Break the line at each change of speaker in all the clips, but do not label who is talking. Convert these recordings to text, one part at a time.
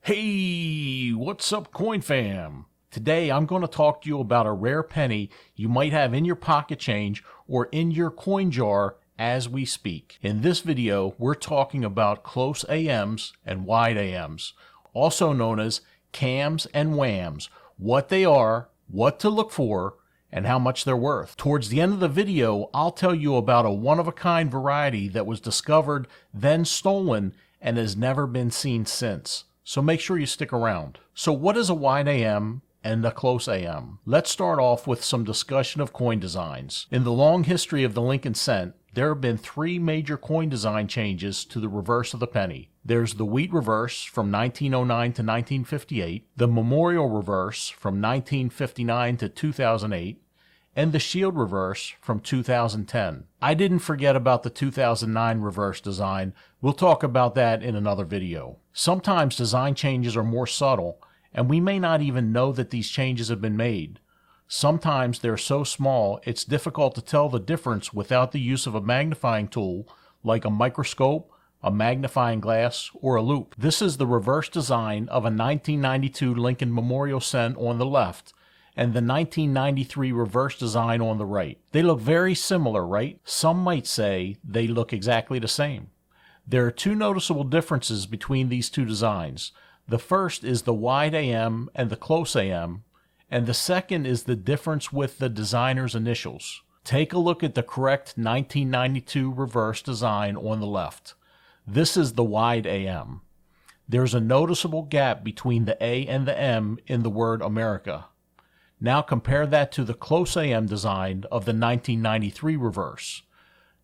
Hey, what's up, Coin Fam? Today I'm going to talk to you about a rare penny you might have in your pocket change or in your coin jar as we speak. In this video, we're talking about close AMs and wide AMs, also known as CAMs and WAMs, what they are, what to look for, and how much they're worth. Towards the end of the video, I'll tell you about a one-of-a-kind variety that was discovered, then stolen, and has never been seen since. So make sure you stick around. So what is a wide AM and a close AM? Let's start off with some discussion of coin designs. In the long history of the Lincoln cent, there have been three major coin design changes to the reverse of the penny. There's the wheat reverse from 1909 to 1958, the memorial reverse from 1959 to 2008, and the shield reverse from 2010. I didn't forget about the 2009 reverse design. We'll talk about that in another video. Sometimes design changes are more subtle, and we may not even know that these changes have been made. Sometimes they're so small it's difficult to tell the difference without the use of a magnifying tool like a microscope, a magnifying glass, or a loupe. This is the reverse design of a 1992 Lincoln Memorial cent on the left, and the 1993 reverse design on the right. They look very similar, right? Some might say they look exactly the same. There are two noticeable differences between these two designs. The first is the wide AM and the close AM, and the second is the difference with the designer's initials. Take a look at the correct 1992 reverse design on the left. This is the wide AM. There's a noticeable gap between the A and the M in the word America. Now compare that to the close AM design of the 1993 reverse.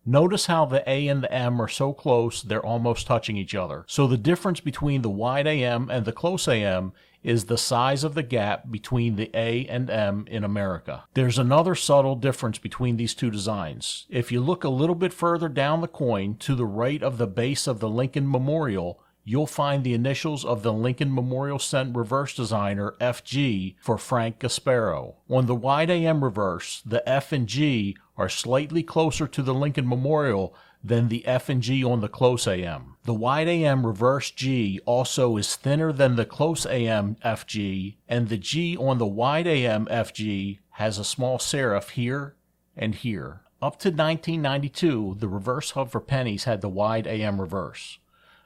Notice how the A and the M are so close they're almost touching each other. So the difference between the wide AM and the close AM is the size of the gap between the A and M in America. There's another subtle difference between these two designs. If you look a little bit further down the coin to the right of the base of the Lincoln Memorial, you'll find the initials of the Lincoln Memorial cent reverse designer FG for Frank Gasparo. On the wide AM reverse, the F and G are slightly closer to the Lincoln Memorial than the F and G on the close AM. The wide AM reverse G also is thinner than the close AM FG, and the G on the wide AM FG has a small serif here and here. Up to 1992, the reverse hub for pennies had the wide AM reverse.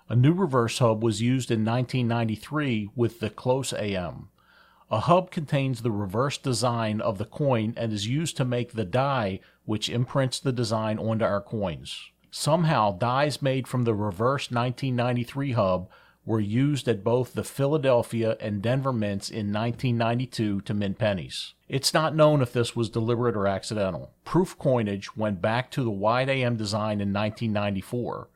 A new reverse hub was used in 1993 with the close AM. A hub contains the reverse design of the coin and is used to make the die which imprints the design onto our coins. Somehow, dies made from the reverse 1993 hub were used at both the Philadelphia and Denver mints in 1992 to mint pennies. It's not known if this was deliberate or accidental. Proof coinage went back to the wide AM design in 1994.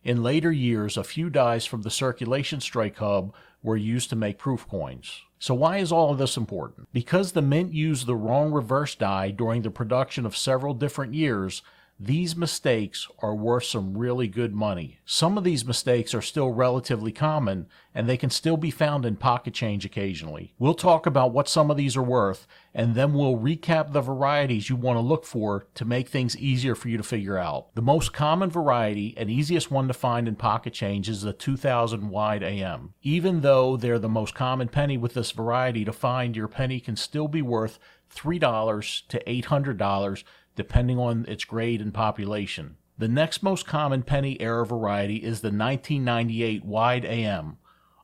In later years, a few dies from the circulation strike hub were used to make proof coins. So why is all of this important? Because the mint used the wrong reverse die during the production of several different years, these mistakes are worth some really good money. Some of these mistakes are still relatively common, and they can still be found in pocket change occasionally. We'll talk about what some of these are worth, and then we'll recap the varieties you want to look for to make things easier for you to figure out. The most common variety and easiest one to find in pocket change is the 2000 wide AM. Even though they're the most common penny with this variety to find, your penny can still be worth $3 to $800 depending on its grade and population. The next most common penny era variety is the 1998 wide AM.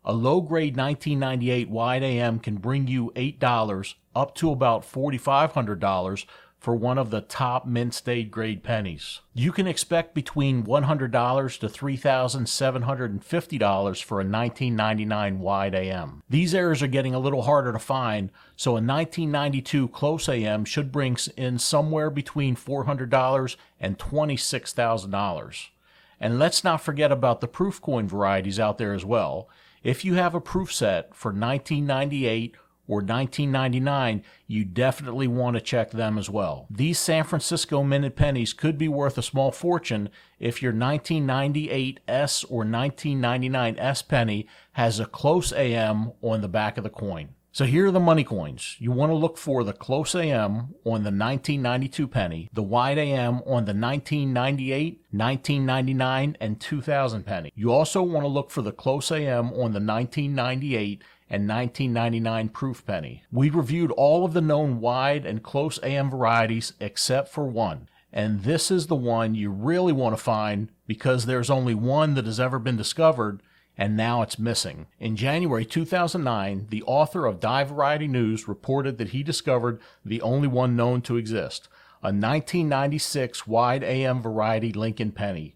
A low-grade 1998 wide AM can bring you $8 up to about $4,500 for one of the top mint state grade pennies. You can expect between $100 to $3,750 for a 1999 wide AM. These errors are getting a little harder to find, so a 1992 close AM should bring in somewhere between $400 and $26,000. And let's not forget about the proof coin varieties out there as well. If you have a proof set for 1998 or 1999, you definitely want to check them as well. These San Francisco minted pennies could be worth a small fortune if your 1998 S or 1999 S penny has a close AM on the back of the coin. So here are the money coins. You want to look for the close AM on the 1992 penny, the wide AM on the 1998, 1999, and 2000 penny. You also want to look for the close AM on the 1998 and 1999 proof penny. We reviewed all of the known wide and close AM varieties except for one. And this is the one you really want to find because there's only one that has ever been discovered, and now it's missing. In January 2009, the author of Die Variety News reported that he discovered the only one known to exist, a 1996 wide AM variety Lincoln penny.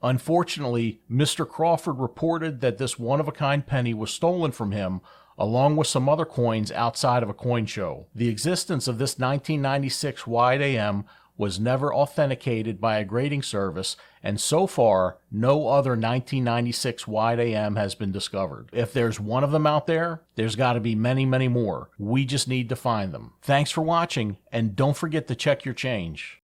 Unfortunately, Mr. Crawford reported that this one-of-a-kind penny was stolen from him, along with some other coins outside of a coin show. The existence of this 1996 wide AM was never authenticated by a grading service, and so far, no other 1996 wide AM has been discovered. If there's one of them out there, there's got to be many, many more. We just need to find them. Thanks for watching, and don't forget to check your change.